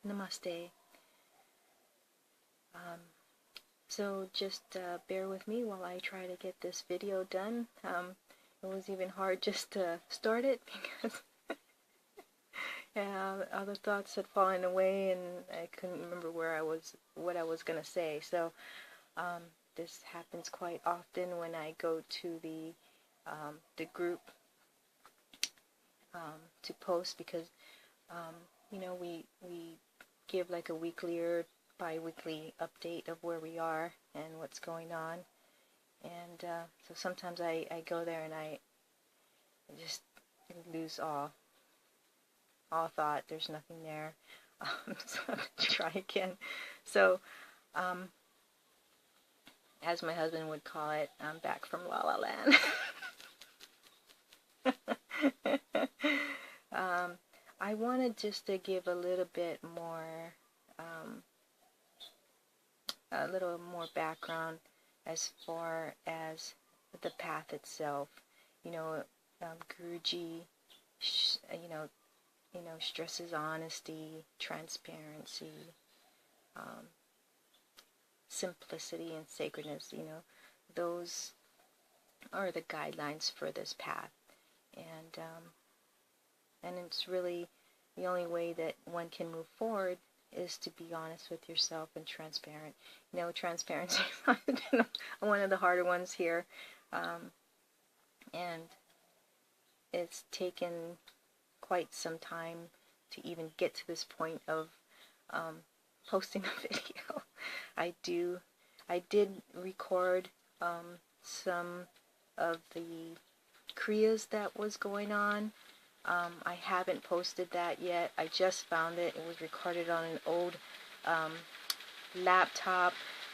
Namaste. So just bear with me while I try to get this video done. It was even hard just to start it because other thoughts had fallen away and I couldn't remember what I was going to say. So this happens quite often when I go to the group to post, because you know, we give like a weekly or bi-weekly update of where we are and what's going on, and so sometimes I go there and I just lose all thought. There's nothing there. So I'm gonna try again. So as my husband would call it, I'm back from La La Land. I wanted just to give a little bit more, a little more background as far as the path itself. You know, Guruji, stresses honesty, transparency, simplicity, and sacredness. You know, those are the guidelines for this path, and it's really the only way that one can move forward is to be honest with yourself and transparent. You know, transparency is one of the harder ones here, and it's taken quite some time to even get to this point of posting a video. I did record some of the kriyas that was going on. I haven't posted that yet. I just found it. It was recorded on an old laptop.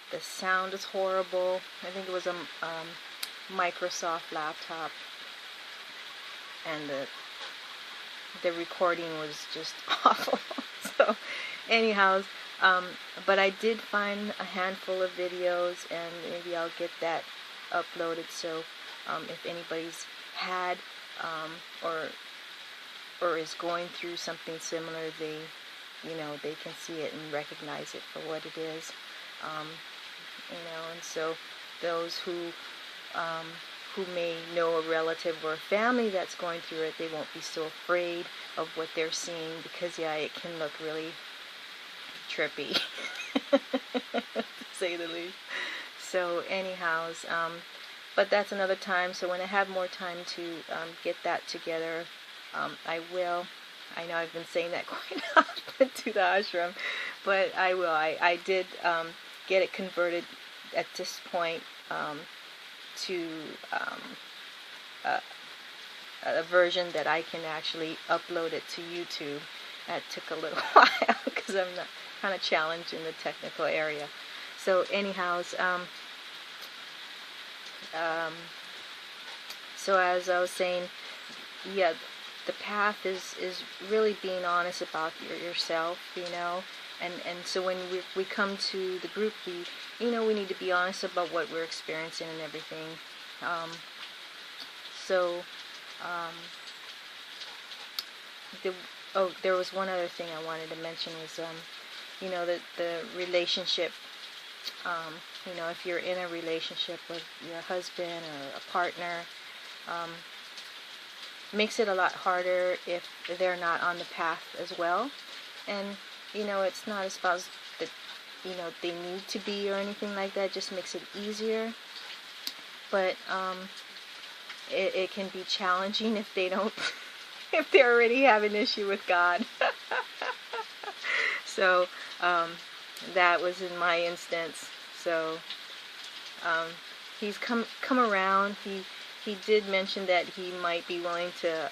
The sound is horrible. I think it was a Microsoft laptop, and the recording was just awful. So anyhow, but I did find a handful of videos, and maybe I'll get that uploaded, so if anybody's had or is going through something similar, they can see it and recognize it for what it is. And so those who may know a relative or a family that's going through it, they won't be so afraid of what they're seeing, because yeah, it can look really trippy, to say the least. So anyhow, but that's another time. So when I have more time to get that together, I will. I know I've been saying that quite often to the ashram, but I will. I did get it converted at this point to a version that I can actually upload it to YouTube. That took a little while because I'm not kind of challenged in the technical area. So anyhow, so as I was saying, yeah, the path is really being honest about yourself, you know, and so when we come to the group, we need to be honest about what we're experiencing and everything. There was one other thing I wanted to mention was, the relationship. If you're in a relationship with your husband or a partner, makes it a lot harder if they're not on the path as well. And it's not as far as that they need to be or anything like that. It just makes it easier, but it can be challenging if they don't if they already have an issue with God. So that was in my instance. So he's come around. He did mention that he might be willing to,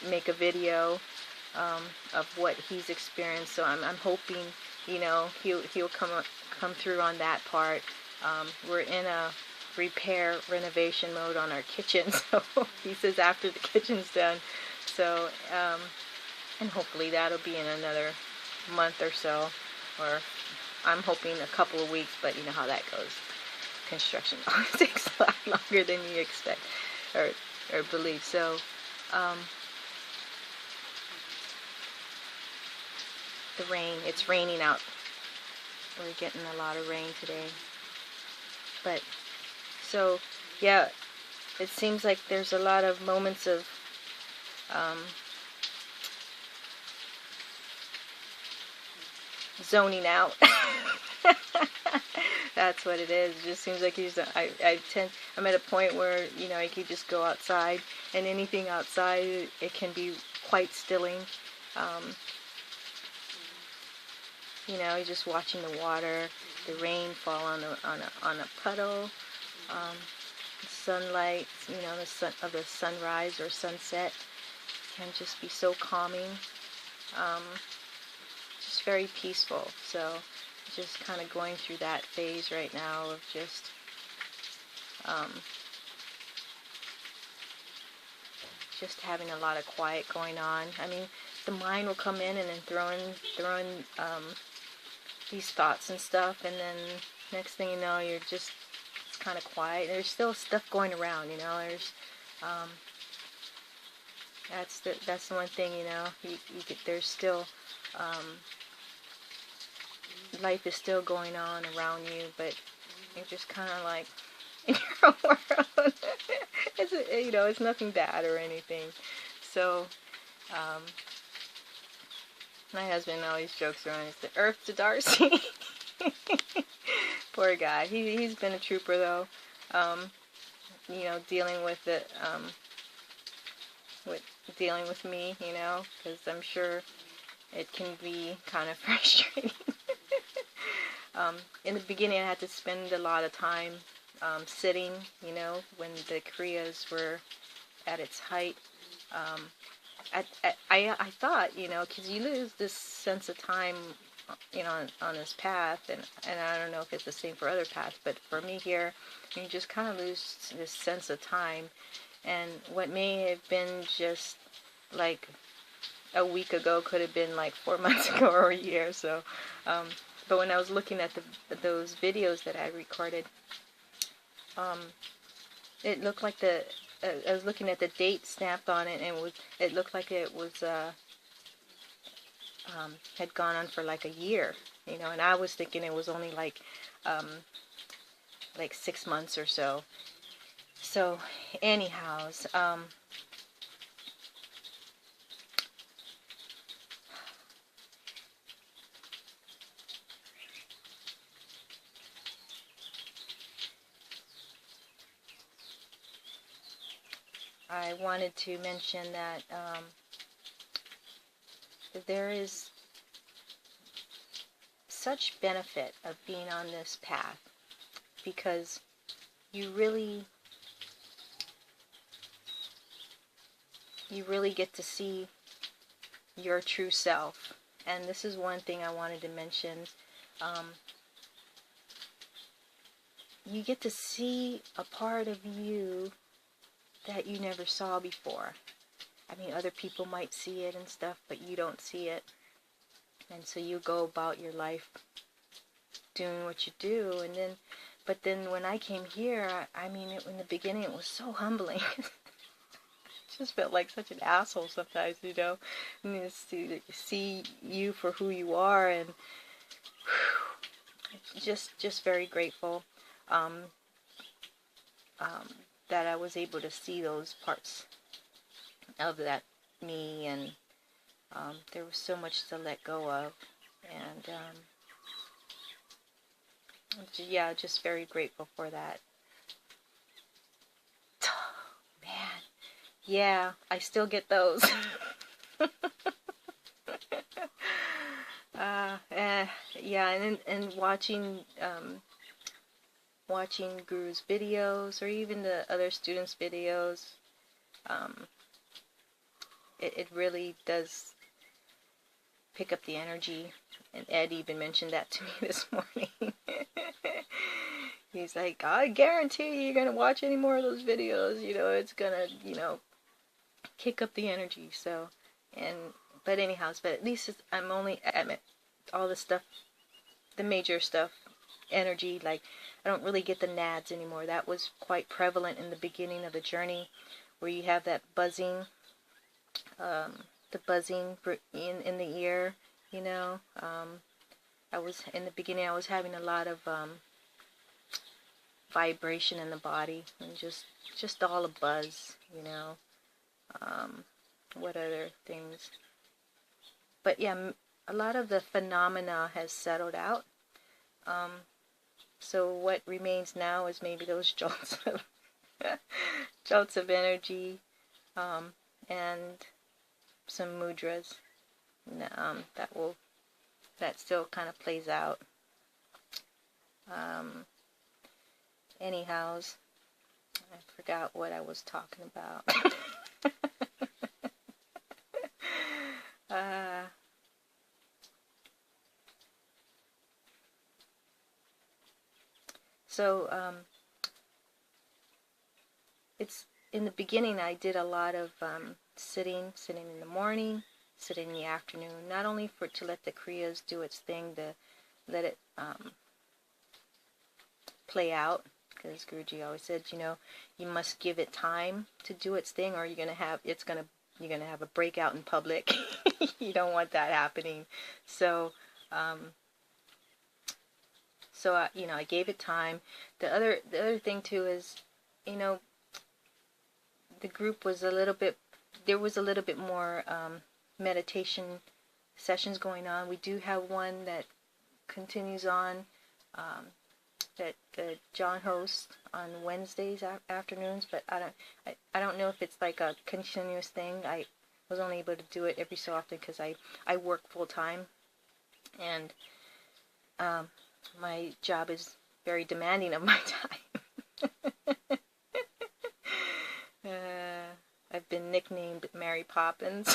make a video of what he's experienced. So I'm hoping, he'll come through on that part. We're in a renovation mode on our kitchen. So he says after the kitchen's done. So and hopefully that'll be in another month or so, or I'm hoping a couple of weeks. But you know how that goes. Construction always takes a lot longer than you expect or believe. So the rain. It's raining out. We're getting a lot of rain today. But, so, yeah, it seems like there's a lot of moments of zoning out. That's what it is. It just seems like I'm at a point where, I could just go outside, and anything outside, it can be quite stilling. You're just watching the water, the rain fall on a puddle, sunlight, the sunrise or sunset can just be so calming. Just very peaceful. So just kind of going through that phase right now of just having a lot of quiet going on. I mean, the mind will come in and then throwing these thoughts and stuff, and then next thing you know, it's kind of quiet. There's still stuff going around, There's that's the one thing, there's still life is still going on around you, but you're just kind of like in your world. It's nothing bad or anything. So my husband always jokes around. It's the earth to Darcy. Poor guy. He's been a trooper though. Dealing with it, dealing with me, because I'm sure it can be kind of frustrating. In the beginning, I had to spend a lot of time sitting, when the Kriyas were at its height. I thought, because you lose this sense of time, on this path, and I don't know if it's the same for other paths, but for me here, you just kind of lose this sense of time, and what may have been just like a week ago could have been like 4 months ago or a year. So, but when I was looking at those videos that I recorded, it looked like I was looking at the date stamped on it, and it looked like it was had gone on for like a year, and I was thinking it was only like 6 months or so. So, anyhows, I wanted to mention that there is such benefit of being on this path, because you really get to see your true self. And this is one thing I wanted to mention. You get to see a part of you that you never saw before. I mean, other people might see it and stuff, but you don't see it. And so you go about your life doing what you do, but then when I came here, I mean, in the beginning it was so humbling. Just felt like such an asshole sometimes, and to see you for who you are, and just very grateful that I was able to see those parts of that me, and there was so much to let go of, and yeah, just very grateful for that. Man, yeah, I still get those. Yeah, and watching Guru's videos, or even the other students' videos, it really does pick up the energy. And Ed even mentioned that to me this morning. He's like, I guarantee you're going to watch any more of those videos, it's going to, kick up the energy. So, but anyhow, but at least I'm only at all the stuff, the major stuff, energy, like, I don't really get the nads anymore. That was quite prevalent in the beginning of the journey, where you have that buzzing, the buzzing in the ear, you know. In the beginning, I was having a lot of vibration in the body, and just all a buzz, you know. What other things? But yeah, a lot of the phenomena has settled out. So what remains now is maybe those jolts of jolts of energy, and some mudras. That still kind of plays out. Anyhows, I forgot what I was talking about. So it's in the beginning. I did a lot of sitting in the morning, sitting in the afternoon. Not only to let the kriyas do its thing, to let it play out, because Guruji always said, you must give it time to do its thing, or you're gonna have a breakout in public. You don't want that happening. So I gave it time. The other thing too is, the group was there was a little bit more meditation sessions going on. We do have one that continues on, that John hosts on Wednesdays afternoons, but I don't know if it's like a continuous thing. I was only able to do it every so often because I work full time, and my job is very demanding of my time. I've been nicknamed Mary Poppins.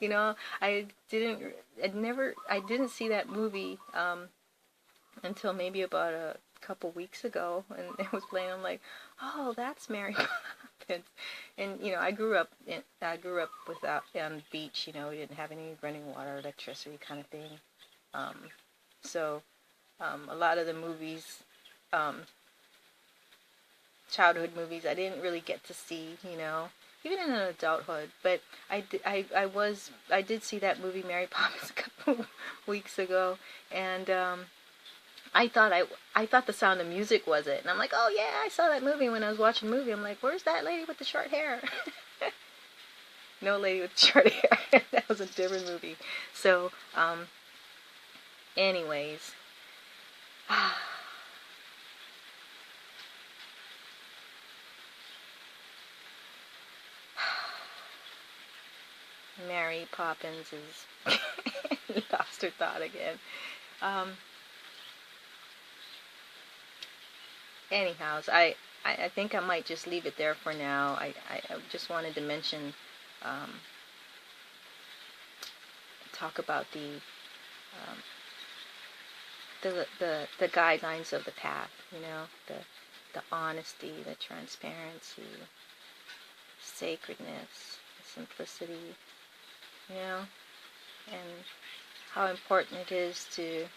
I didn't see that movie until maybe about a couple weeks ago, and it was playing. I'm like, oh, that's Mary Poppins. And I grew up without on the beach. We didn't have any running water, electricity kind of thing. So a lot of the movies, childhood movies, I didn't really get to see, even in adulthood. But I did see that movie Mary Poppins a couple weeks ago, and I thought The Sound of Music was it, and I'm like, oh yeah, I saw that movie when I was watching the movie. I'm like, where's that lady with the short hair? No lady with short hair. That was a different movie. So, anyways. Mary Poppins is lost her thought again. Anyhow, I think I might just leave it there for now. I just wanted to mention, talk about the guidelines of the path. The honesty, the transparency, sacredness, the simplicity. And how important it is to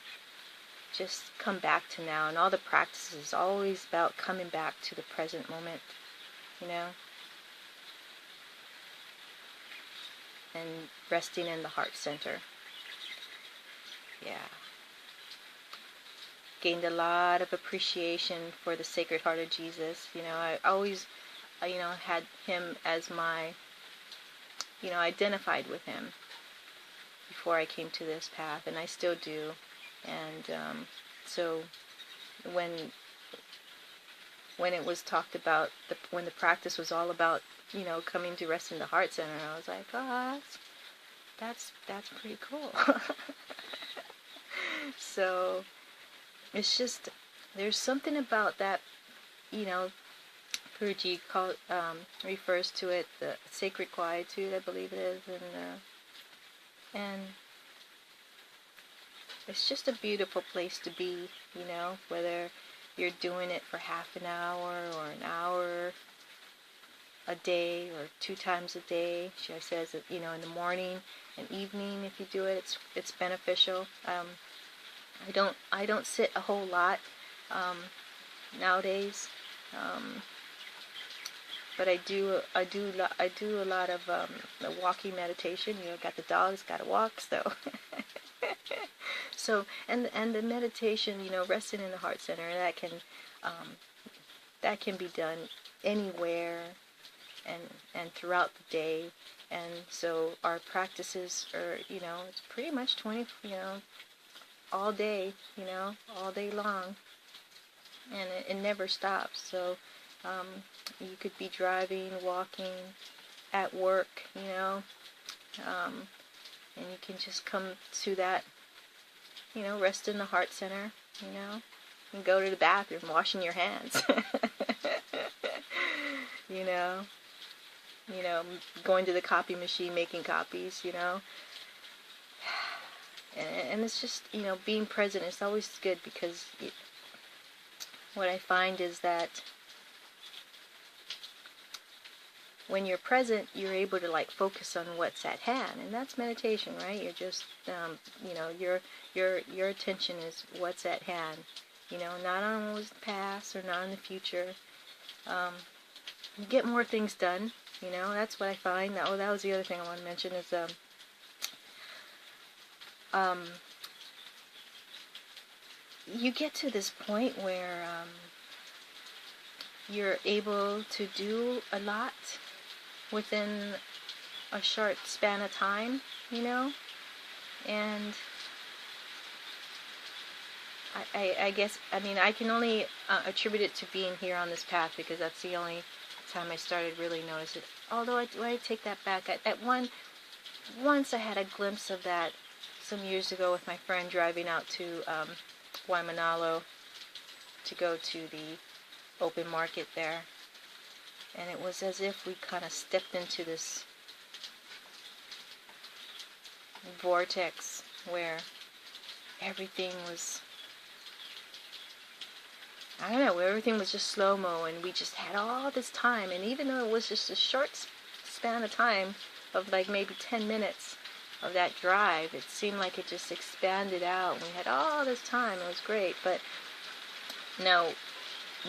just come back to now. And all the practice is always about coming back to the present moment, and resting in the heart center. Yeah. Gained a lot of appreciation for the Sacred Heart of Jesus. I always, had him as my, identified with him before I came to this path, and I still do. And so when it was talked about, when the practice was all about, coming to rest in the heart center, I was like, oh, that's pretty cool. So it's just, there's something about that, Guruji refers to it, the sacred quietude, I believe it is, and it's just a beautiful place to be, whether you're doing it for half an hour or an hour a day or 2 times a day. She says that, in the morning and evening, if you do it, it's beneficial. I don't sit a whole lot nowadays. but I do a lot of the walking meditation. Got the dogs, got to walk, so so and the meditation, resting in the heart center, that can be done anywhere and throughout the day. And so our practices are, it's pretty much all day, all day long, and it never stops. So you could be driving, walking, at work, and you can just come to that, rest in the heart center, and go to the bathroom, washing your hands, you know, going to the copy machine, making copies, and it's just, being present is always good, because what I find is that when you're present, you're able to focus on what's at hand, and that's meditation, right? You're just, your attention is what's at hand, not on what was the past or not on the future. You get more things done, that's what I find. That was the other thing I want to mention is, you get to this point where you're able to do a lot within a short span of time, and I guess, I can only attribute it to being here on this path, because that's the only time I started really noticing it. Although I take that back. Once I had a glimpse of that some years ago with my friend, driving out to Waimanalo to go to the open market there. And it was as if we kind of stepped into this vortex where everything was, everything was just slow-mo, and we just had all this time. And even though it was just a short span of time of maybe 10 minutes of that drive, it seemed like it just expanded out. We had all this time. It was great. But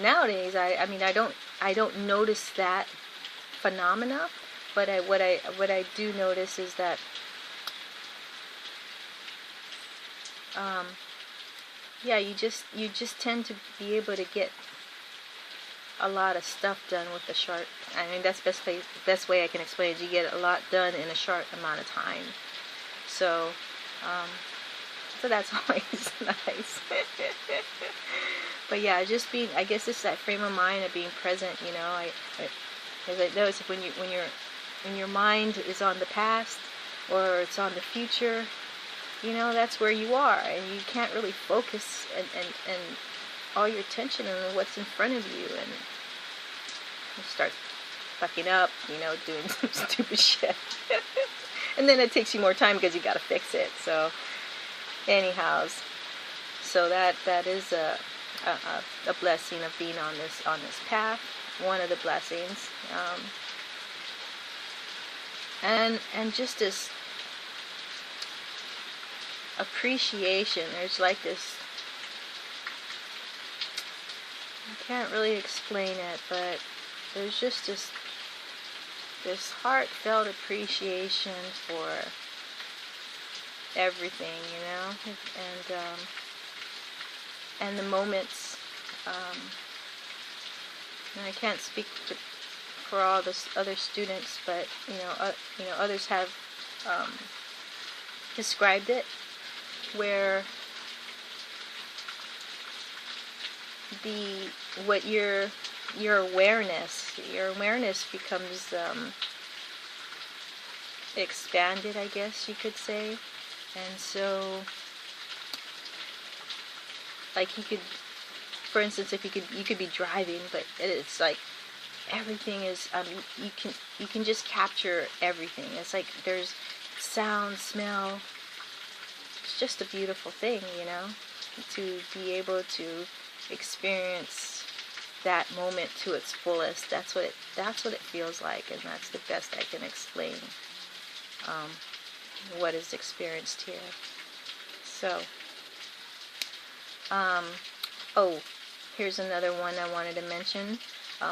nowadays, I don't notice that phenomena. But what I do notice is that you just tend to be able to get a lot of stuff done with the short. That's the best way I can explain it. You get a lot done in a short amount of time. So that's always nice. But yeah, just being, I guess it's that frame of mind of being present. As I notice, when your mind is on the past or it's on the future, that's where you are, and you can't really focus and all your attention on what's in front of you, and you start fucking up, doing some stupid shit. And then it takes you more time because you got to fix it. So, anyhows, so that is a blessing of being on this path. One of the blessings, and just this appreciation. There's this, I can't really explain it, but there's just this heartfelt appreciation for everything, and the moments. And I can't speak for all the other students, but others have described it, where your awareness becomes expanded, I guess you could say. And so, you could, for instance, if you could be driving, but it's everything is, you can just capture everything. It's there's sound, smell. It's just a beautiful thing, to be able to experience that moment to its fullest. That's what it feels like, and that's the best I can explain what is experienced here. So, here's another one I wanted to mention.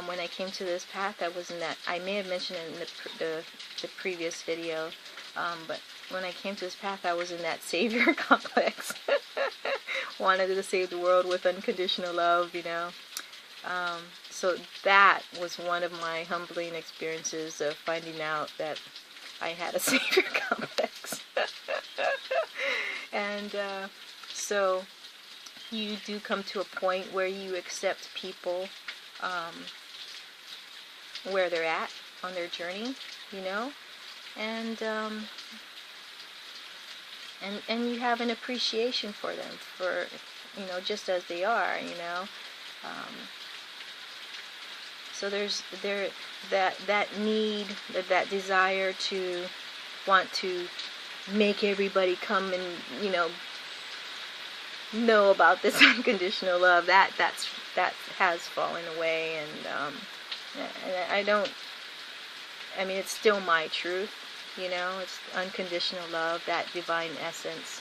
When I came to this path, I was in that, I may have mentioned it in the previous video, but when I came to this path, I was in that savior complex. Wanted to save the world with unconditional love, you know. So that was one of my humbling experiences of finding out that I had a savior complex. And so you do come to a point where you accept people where they're at on their journey, you know, and you have an appreciation for them, for, you know, just as they are, you know. So there's that need, that desire to want to make everybody come and, you know about this unconditional love. That has fallen away, and I mean, it's still my truth, you know. It's unconditional love, that divine essence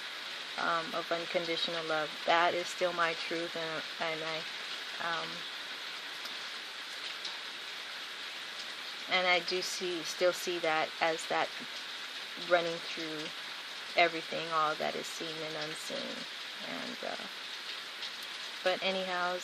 of unconditional love. That is still my truth, and I do still see that as that running through everything, all that is seen and unseen. And but anyhow,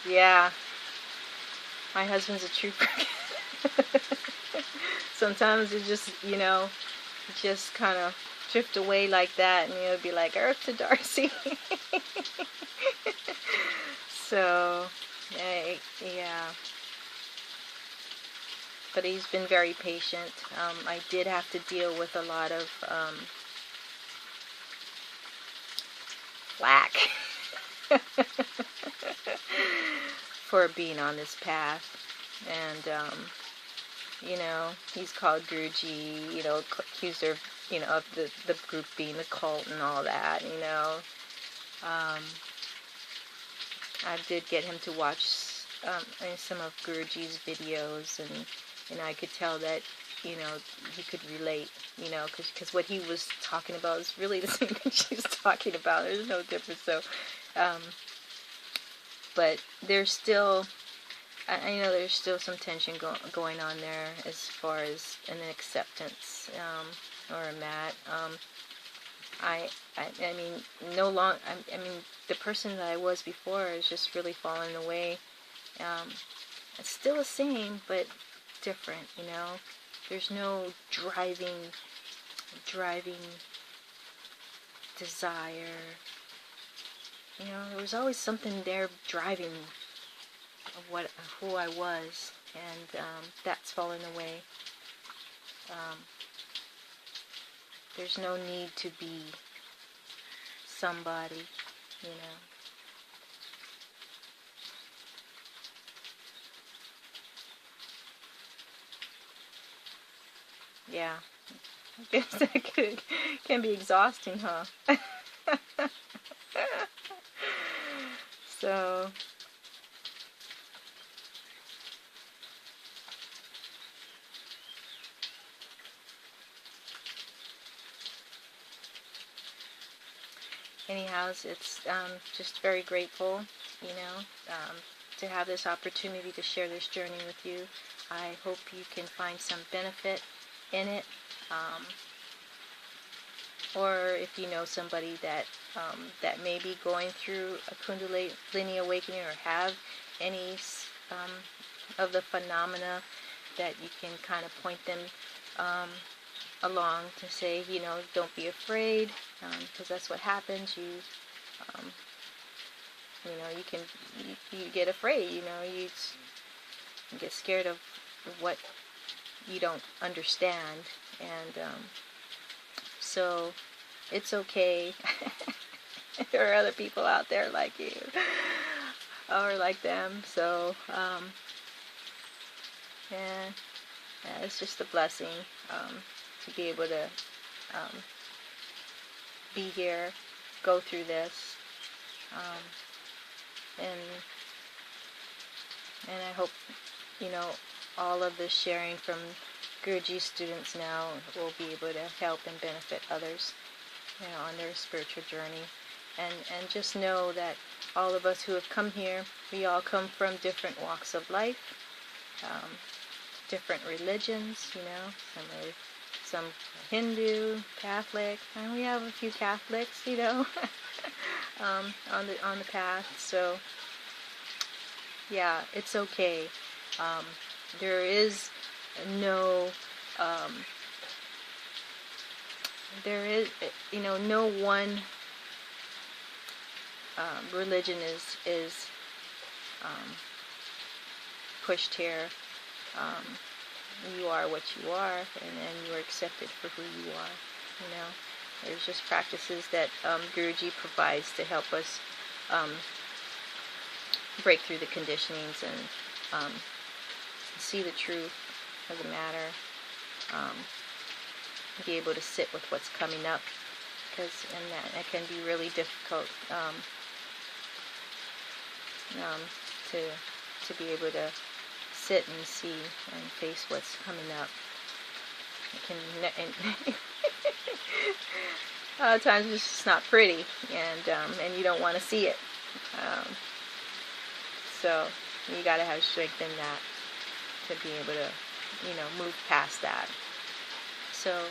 yeah, my husband's a trooper. Sometimes it just, you know, just kind of drift away like that, and you'll be like, Earth to Darcy. So, yeah. But he's been very patient. I did have to deal with a lot of flack for being on this path. And you know, he's called Guruji, you know, accused of, you know, of the group being a cult and all that, you know. I did get him to watch some of Guruji's videos, and I could tell that, you know, he could relate, you know, because what he was talking about is really the same thing she's talking about. There's no difference. So, but there's still, I know there's still some tension going on there as far as an acceptance, or a mat. I mean, I mean, the person that I was before is just really falling away. It's still the same, but different, you know. There's no driving desire. You know, there was always something there driving of who I was, and that's fallen away. There's no need to be somebody, you know. Yeah, I guess that can be exhausting, huh? So, anyhow, it's just very grateful, you know, to have this opportunity to share this journey with you. I hope you can find some benefit in it, or if you know somebody that that may be going through a Kundalini awakening, or have any of the phenomena, that you can kind of point them along to say, you know, don't be afraid, because that's what happens. You know, you get afraid, you know, you get scared of what you don't understand, and so it's okay. There are other people out there like you, or like them. So And it's just a blessing to be able to be here, go through this, and I hope, you know, all of the sharing from Guruji students now will be able to help and benefit others, you know, on their spiritual journey. And just know that all of us who have come here, we all come from different walks of life, different religions, you know. Some Hindu, Catholic, and we have a few Catholics, you know, on the path. So yeah, it's okay. There is no no one religion is pushed here. You are what you are, and you are accepted for who you are. You know, there's just practices that Guruji provides to help us break through the conditionings and see the truth of the matter. Be able to sit with what's coming up, because that can be really difficult to be able to sit and see and face what's coming up. It can, a lot of times it's just not pretty, and you don't want to see it. So you got to have strength in that to be able to, you know, move past that. So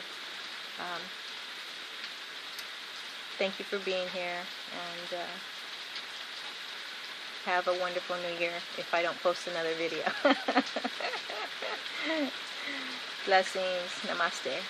thank you for being here, and have a wonderful New Year if I don't post another video. Blessings. Namaste.